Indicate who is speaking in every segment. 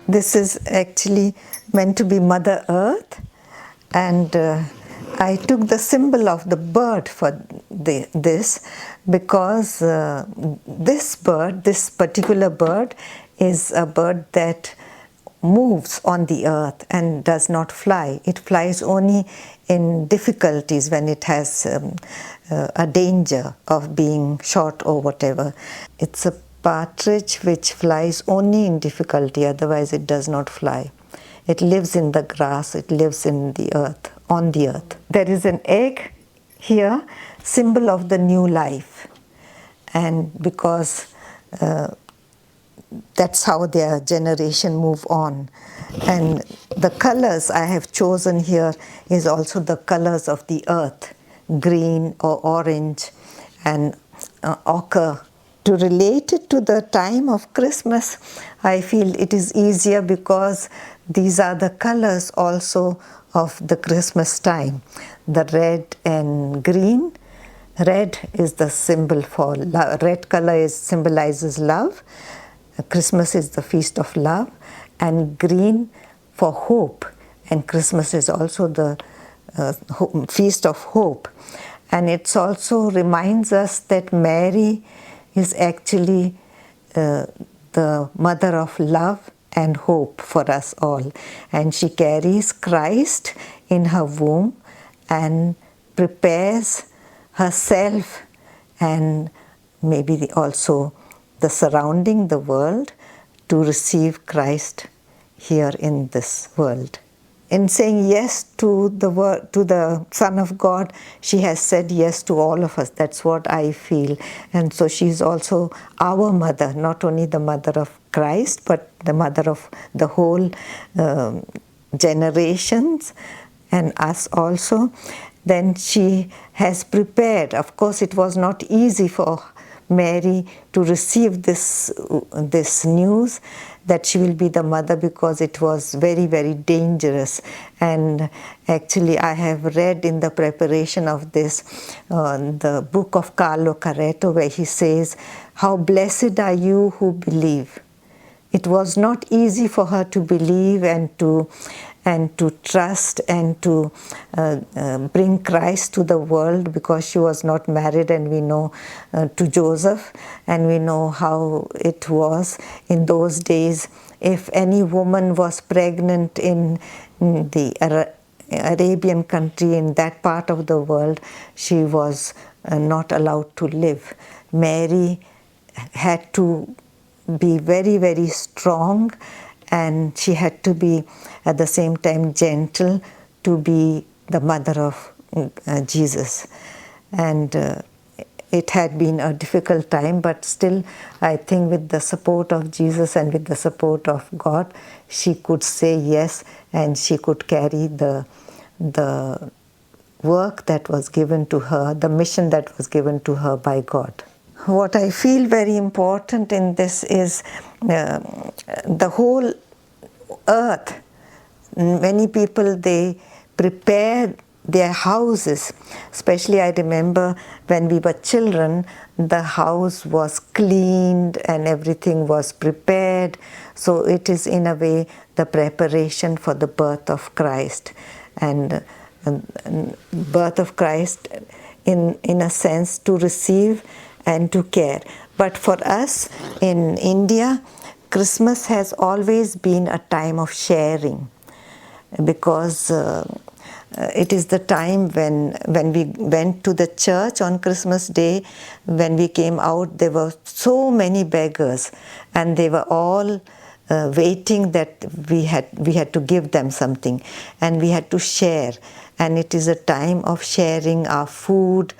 Speaker 1: This is actually meant to be Mother Earth, and I took the symbol of the bird for this because this particular bird, is a bird that moves on the earth and does not fly. It flies only in difficulties, when it has a danger of being shot or whatever. It's a partridge which flies only in difficulty, otherwise it does not fly. It lives in the grass, it lives in the earth, on the earth. There is an egg here, symbol of the new life. And because that's how their generation move on. And the colors I have chosen here is also the colors of the earth, green or orange and ochre. To relate it to the time of Christmas, I feel it is easier because these are the colors also of the Christmas time. The red and green. Red is the symbol for love. Red color symbolizes love. Christmas is the feast of love, and green for hope. And Christmas is also the feast of hope. And it also reminds us that Mary is actually the mother of love and hope for us all. And she carries Christ in her womb and prepares herself and maybe also the surrounding the world to receive Christ here in this world. In saying yes to the Son of God, she has said yes to all of us. That's what I feel. And so she's also our mother, not only the mother of Christ, but the mother of the whole generations and us also. Then she has prepared. Of course, it was not easy for Mary to receive this news that she will be the mother, because it was very, very dangerous. And actually I have read in the preparation of this the book of Carlo Carretto, where he says, "How blessed are you who believe." It was not easy for her to believe and to trust and to bring Christ to the world, because she was not married, and we know to Joseph, and we know how it was in those days. If any woman was pregnant in the Arabian country, in that part of the world, she was not allowed to live. Mary had to be very, very strong, and she had to be at the same time gentle to be the mother of Jesus. And it had been a difficult time, but still I think with the support of Jesus and with the support of God, she could say yes, and she could carry the work that was given to her, the mission that was given to her by God. What I feel very important in this is the whole earth. Many people, they prepare their houses. Especially I remember when we were children, the house was cleaned and everything was prepared. So it is in a way the preparation for the birth of Christ. And birth of Christ in a sense to receive and to care. But for us in India, Christmas has always been a time of sharing, because it is the time when we went to the church on Christmas Day. When we came out, there were so many beggars, and they were all waiting that we had to give them something, and we had to share. And it is a time of sharing our food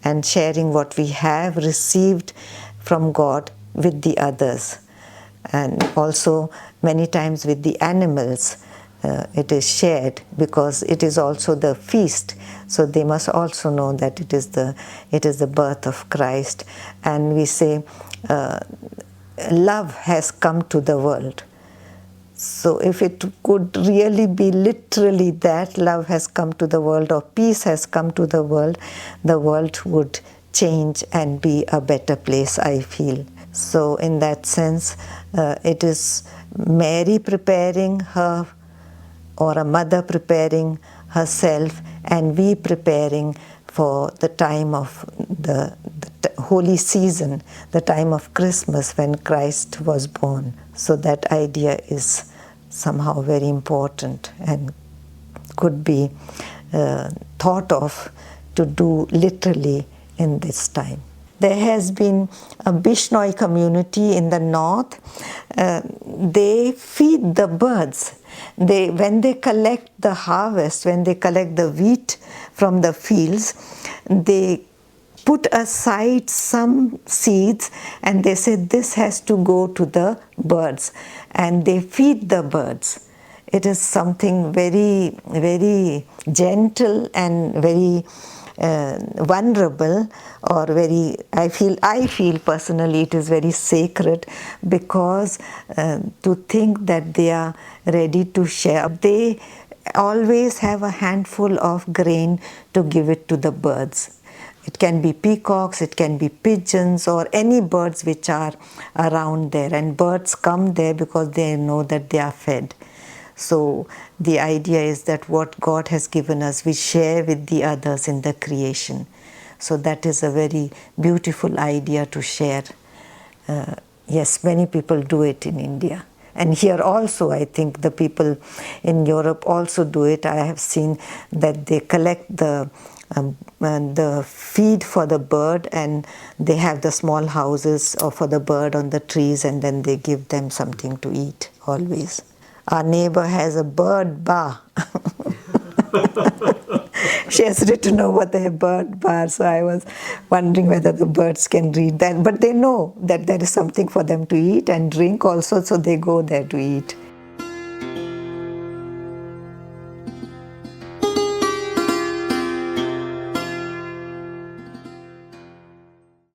Speaker 1: and sharing what we have received from God with the others. And also many times with the animals it is shared, because it is also the feast. So they must also know that it is the birth of Christ. And we say love has come to the world. So if it could really be literally that love has come to the world, or peace has come to the world would change and be a better place, I feel. So in that sense, it is Mary preparing her, or a mother preparing herself, and we preparing for the time of the holy season, the time of Christmas when Christ was born. So that idea is somehow very important and could be thought of to do literally in this time. There has been a Bishnoi community in the north. They feed the birds. When they collect the harvest, when they collect the wheat from the fields, they put aside some seeds and they say this has to go to the birds, and they feed the birds. It is something very, very gentle and very vulnerable, or very, I feel personally it is very sacred, because to think that they are ready to share. They always have a handful of grain to give it to the birds. It can be peacocks, it can be pigeons, or any birds which are around there. And birds come there because they know that they are fed. So the idea is that what God has given us, we share with the others in the creation. So that is a very beautiful idea to share. Yes, many people do it in India. And here also, I think the people in Europe also do it. I have seen that they collect the feed for the bird, and they have the small houses for the bird on the trees, and then they give them something to eat always. Our neighbor has a bird bar. She has written over there bird bar, so I was wondering whether the birds can read that. But they know that there is something for them to eat and drink also, so they go there to eat.